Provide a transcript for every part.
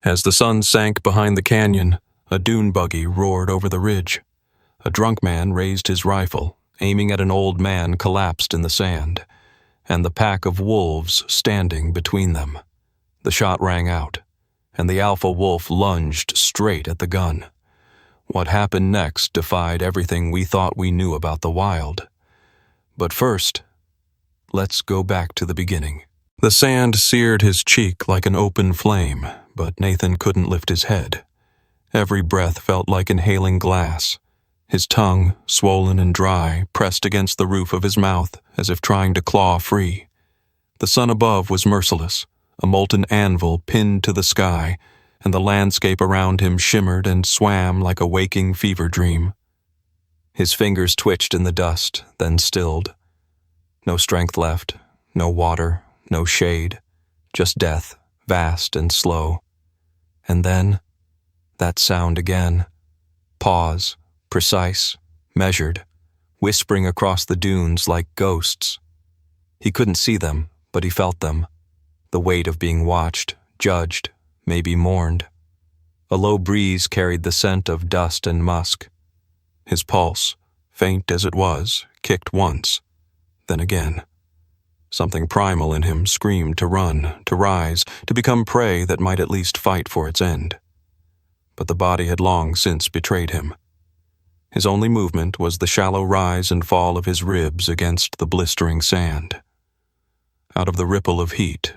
As the sun sank behind the canyon, a dune buggy roared over the ridge. A drunk man raised his rifle, aiming at an old man collapsed in the sand, and the pack of wolves standing between them. The shot rang out, and the alpha wolf lunged straight at the gun. What happened next defied everything we thought we knew about the wild. But first, let's go back to the beginning. The sand seared his cheek like an open flame, but Nathan couldn't lift his head. Every breath felt like inhaling glass. His tongue, swollen and dry, pressed against the roof of his mouth as if trying to claw free. The sun above was merciless, a molten anvil pinned to the sky, and the landscape around him shimmered and swam like a waking fever dream. His fingers twitched in the dust, then stilled. No strength left, no water, no shade, just death, vast and slow. And then, that sound again. Pause, precise, measured, whispering across the dunes like ghosts. He couldn't see them, but he felt them. The weight of being watched, judged, maybe mourned. A low breeze carried the scent of dust and musk. His pulse, faint as it was, kicked once, then again. Something primal in him screamed to run, to rise, to become prey that might at least fight for its end. But the body had long since betrayed him. His only movement was the shallow rise and fall of his ribs against the blistering sand. Out of the ripple of heat,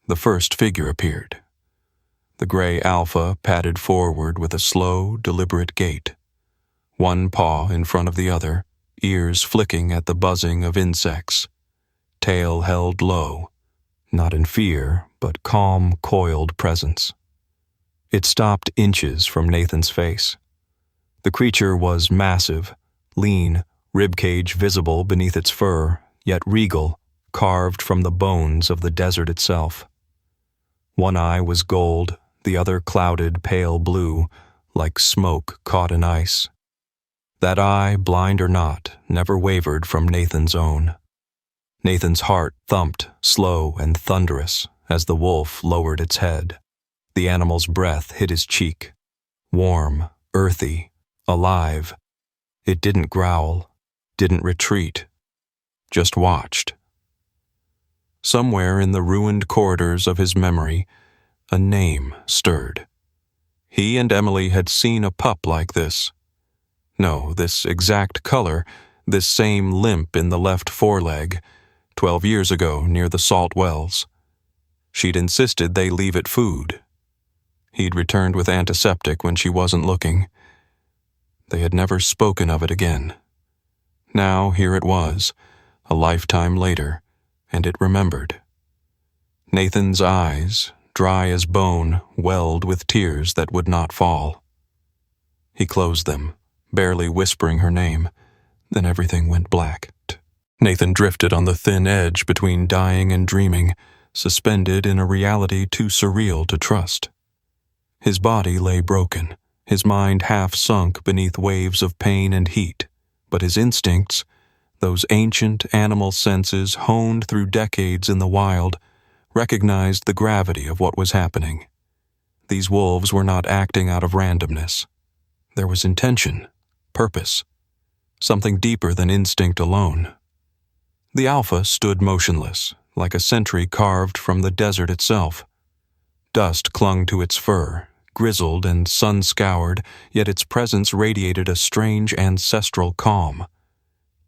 the first figure appeared. The gray alpha padded forward with a slow, deliberate gait. One paw in front of the other, ears flicking at the buzzing of insects. Tail held low, not in fear, but calm, coiled presence. It stopped inches from Nathan's face. The creature was massive, lean, ribcage visible beneath its fur, yet regal, carved from the bones of the desert itself. One eye was gold, the other clouded pale blue, like smoke caught in ice. That eye, blind or not, never wavered from Nathan's own. Nathan's heart thumped, slow and thunderous, as the wolf lowered its head. The animal's breath hit his cheek. Warm, earthy, alive. It didn't growl, didn't retreat, just watched. Somewhere in the ruined corridors of his memory, a name stirred. He and Emily had seen a pup like this. No, this exact color, this same limp in the left foreleg, 12 years ago near the salt wells. She'd insisted they leave it food. He'd returned with antiseptic when she wasn't looking. They had never spoken of it again. Now here it was, a lifetime later, and it remembered. Nathan's eyes, dry as bone, welled with tears that would not fall. He closed them, barely whispering her name, then everything went black. Nathan drifted on the thin edge between dying and dreaming, suspended in a reality too surreal to trust. His body lay broken, his mind half sunk beneath waves of pain and heat, but his instincts, those ancient animal senses honed through decades in the wild, recognized the gravity of what was happening. These wolves were not acting out of randomness. There was intention, purpose, something deeper than instinct alone. The alpha stood motionless, like a sentry carved from the desert itself. Dust clung to its fur, grizzled and sun-scoured, yet its presence radiated a strange ancestral calm.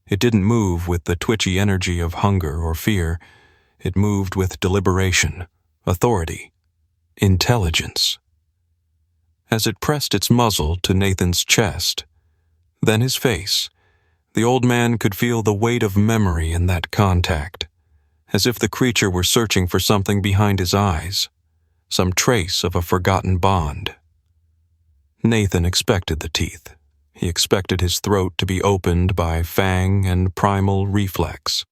It didn't move with the twitchy energy of hunger or fear. It moved with deliberation, authority, intelligence. As it pressed its muzzle to Nathan's chest, then his face, the old man could feel the weight of memory in that contact, as if the creature were searching for something behind his eyes, some trace of a forgotten bond. Nathan expected the teeth. He expected his throat to be opened by fang and primal reflex.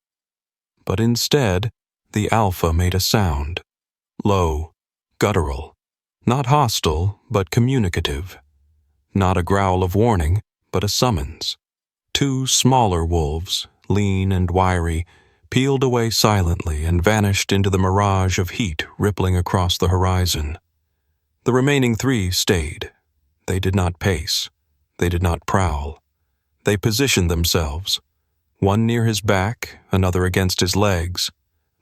But instead, the alpha made a sound, low, guttural, not hostile, but communicative. Not a growl of warning, but a summons. Two smaller wolves, lean and wiry, peeled away silently and vanished into the mirage of heat rippling across the horizon. The remaining 3 stayed. They did not pace. They did not prowl. They positioned themselves, one near his back, another against his legs,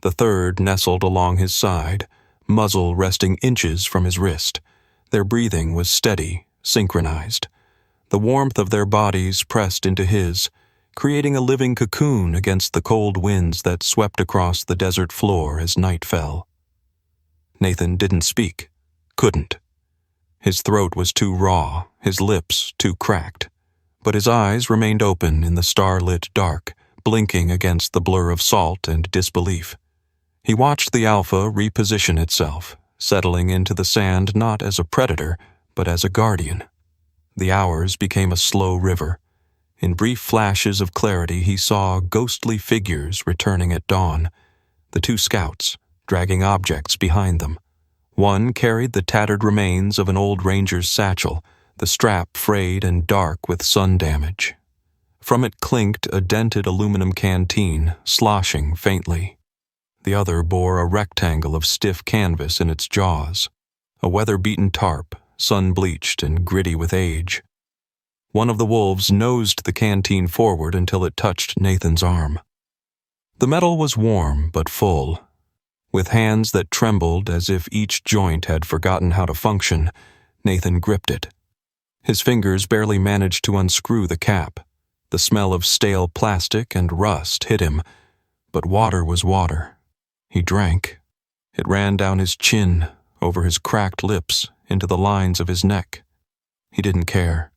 the third nestled along his side, muzzle resting inches from his wrist. Their breathing was steady, synchronized. The warmth of their bodies pressed into his, creating a living cocoon against the cold winds that swept across the desert floor as night fell. Nathan didn't speak, couldn't. His throat was too raw, his lips too cracked, but his eyes remained open in the star-lit dark, blinking against the blur of salt and disbelief. He watched the Alpha reposition itself, settling into the sand not as a predator, but as a guardian. The hours became a slow river. In brief flashes of clarity he saw ghostly figures returning at dawn, the 2 scouts, dragging objects behind them. One carried the tattered remains of an old ranger's satchel, the strap frayed and dark with sun damage. From it clinked a dented aluminum canteen, sloshing faintly. The other bore a rectangle of stiff canvas in its jaws, a weather-beaten tarp, sun-bleached and gritty with age. One of the wolves nosed the canteen forward until it touched Nathan's arm. The metal was warm but full. With hands that trembled as if each joint had forgotten how to function, Nathan gripped it. His fingers barely managed to unscrew the cap. The smell of stale plastic and rust hit him, but water was water. He drank. It ran down his chin, over his cracked lips, into the lines of his neck. He didn't care.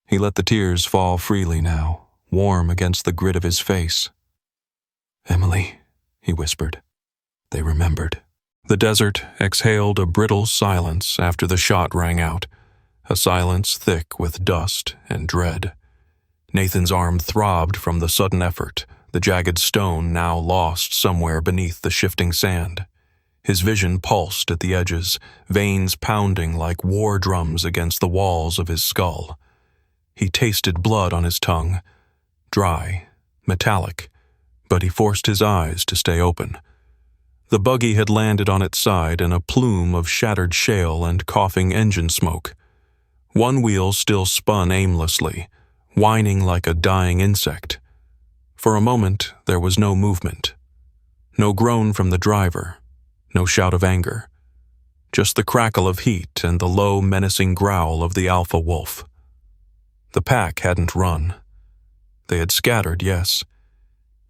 He let the tears fall freely now, warm against the grit of his face. "Emily," he whispered. They remembered. The desert exhaled a brittle silence after the shot rang out, a silence thick with dust and dread. Nathan's arm throbbed from the sudden effort, the jagged stone now lost somewhere beneath the shifting sand. His vision pulsed at the edges, veins pounding like war drums against the walls of his skull. He tasted blood on his tongue, dry, metallic, but he forced his eyes to stay open. The buggy had landed on its side in a plume of shattered shale and coughing engine smoke. One wheel still spun aimlessly, whining like a dying insect. For a moment, there was no movement. No groan from the driver, no shout of anger. Just the crackle of heat and the low, menacing growl of the alpha wolf. The pack hadn't run. They had scattered, yes.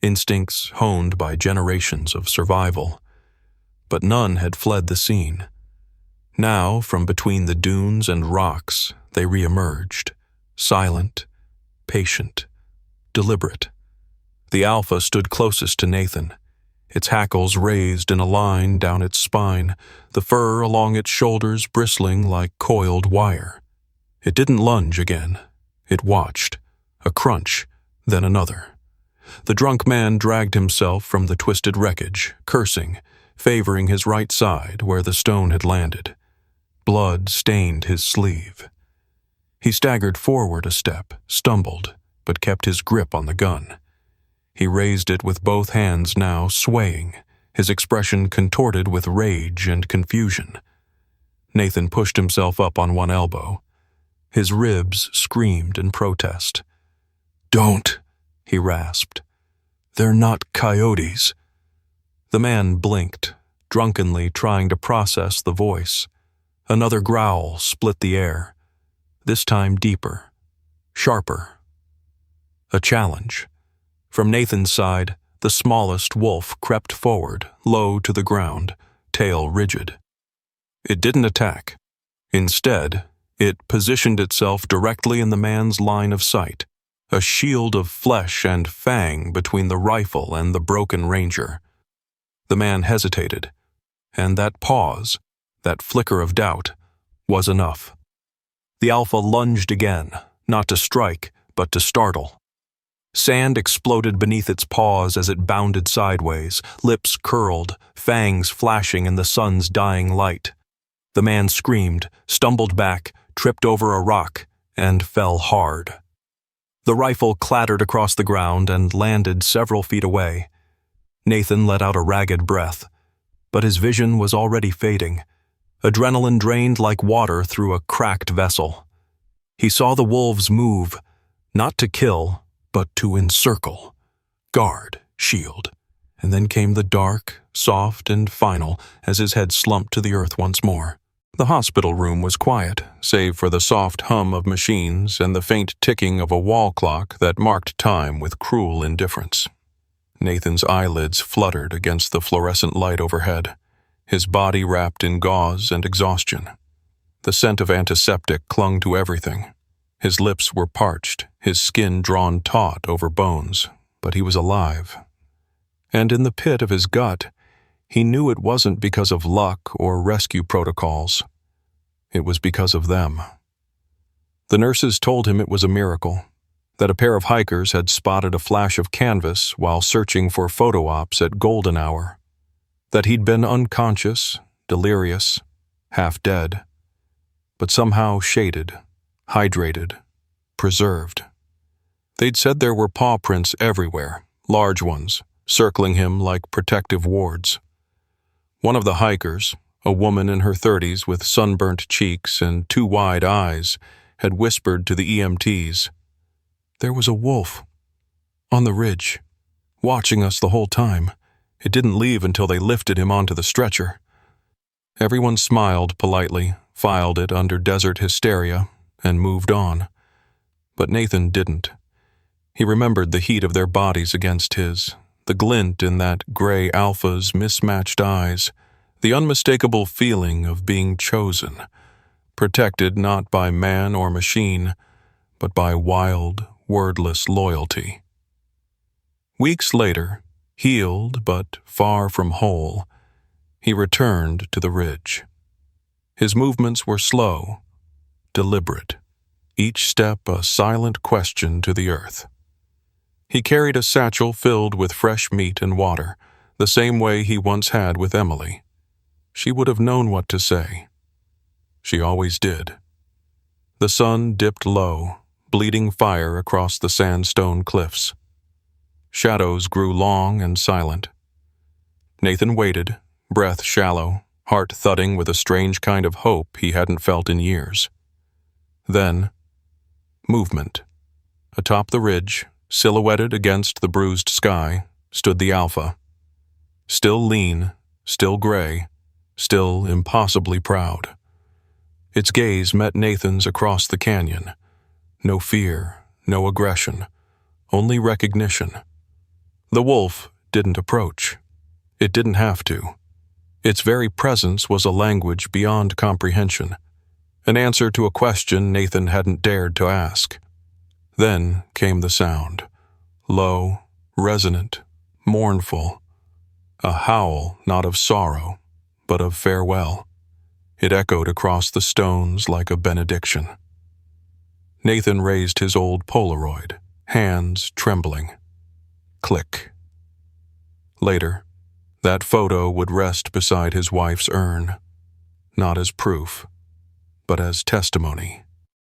Instincts honed by generations of survival. But none had fled the scene. Now, from between the dunes and rocks, they re-emerged, silent, patient, deliberate. The alpha stood closest to Nathan, its hackles raised in a line down its spine, the fur along its shoulders bristling like coiled wire. It didn't lunge again. It watched, a crunch, then another. The drunk man dragged himself from the twisted wreckage, cursing, favoring his right side where the stone had landed. Blood stained his sleeve. He staggered forward a step, stumbled, but kept his grip on the gun. He raised it with both hands now, swaying, his expression contorted with rage and confusion. Nathan pushed himself up on one elbow. His ribs screamed in protest. "Don't," he rasped. "They're not coyotes." The man blinked, drunkenly trying to process the voice. Another growl split the air, this time deeper, sharper. A challenge. From Nathan's side, the smallest wolf crept forward, low to the ground, tail rigid. It didn't attack. Instead, it positioned itself directly in the man's line of sight, a shield of flesh and fang between the rifle and the broken ranger. The man hesitated, and that pause, that flicker of doubt, was enough. The alpha lunged again, not to strike, but to startle. Sand exploded beneath its paws as it bounded sideways, lips curled, fangs flashing in the sun's dying light. The man screamed, stumbled back, tripped over a rock, and fell hard. The rifle clattered across the ground and landed several feet away. Nathan let out a ragged breath, but his vision was already fading. Adrenaline drained like water through a cracked vessel. He saw the wolves move, not to kill, but to encircle, guard, shield. And then came the dark, soft, and final as his head slumped to the earth once more. The hospital room was quiet, save for the soft hum of machines and the faint ticking of a wall clock that marked time with cruel indifference. Nathan's eyelids fluttered against the fluorescent light overhead, his body wrapped in gauze and exhaustion. The scent of antiseptic clung to everything. His lips were parched, his skin drawn taut over bones, but he was alive. And in the pit of his gut, he knew it wasn't because of luck or rescue protocols. It was because of them. The nurses told him it was a miracle, that a pair of hikers had spotted a flash of canvas while searching for photo ops at golden hour, that he'd been unconscious, delirious, half dead, but somehow shaded, hydrated, preserved. They'd said there were paw prints everywhere, large ones, circling him like protective wards. One of the hikers, a woman in her 30s with sunburnt cheeks and two wide eyes, had whispered to the EMTs, "There was a wolf on the ridge, watching us the whole time. It didn't leave until they lifted him onto the stretcher." Everyone smiled politely, filed it under desert hysteria, and moved on. But Nathan didn't. He remembered the heat of their bodies against his, the glint in that gray alpha's mismatched eyes, the unmistakable feeling of being chosen, protected not by man or machine, but by wild, wordless loyalty. Weeks later, healed but far from whole, he returned to the ridge. His movements were slow, deliberate, each step a silent question to the earth. He carried a satchel filled with fresh meat and water, the same way he once had with Emily. She would have known what to say. She always did. The sun dipped low, bleeding fire across the sandstone cliffs. Shadows grew long and silent. Nathan waited, breath shallow, heart thudding with a strange kind of hope he hadn't felt in years. Then, movement. Atop the ridge, silhouetted against the bruised sky, stood the Alpha. Still lean, still gray, still impossibly proud. Its gaze met Nathan's across the canyon. No fear, no aggression, only recognition. The wolf didn't approach. It didn't have to. Its very presence was a language beyond comprehension, an answer to a question Nathan hadn't dared to ask. Then came the sound, low, resonant, mournful, a howl not of sorrow, but of farewell. It echoed across the stones like a benediction. Nathan raised his old Polaroid, hands trembling. Click. Later, that photo would rest beside his wife's urn, not as proof, but as testimony.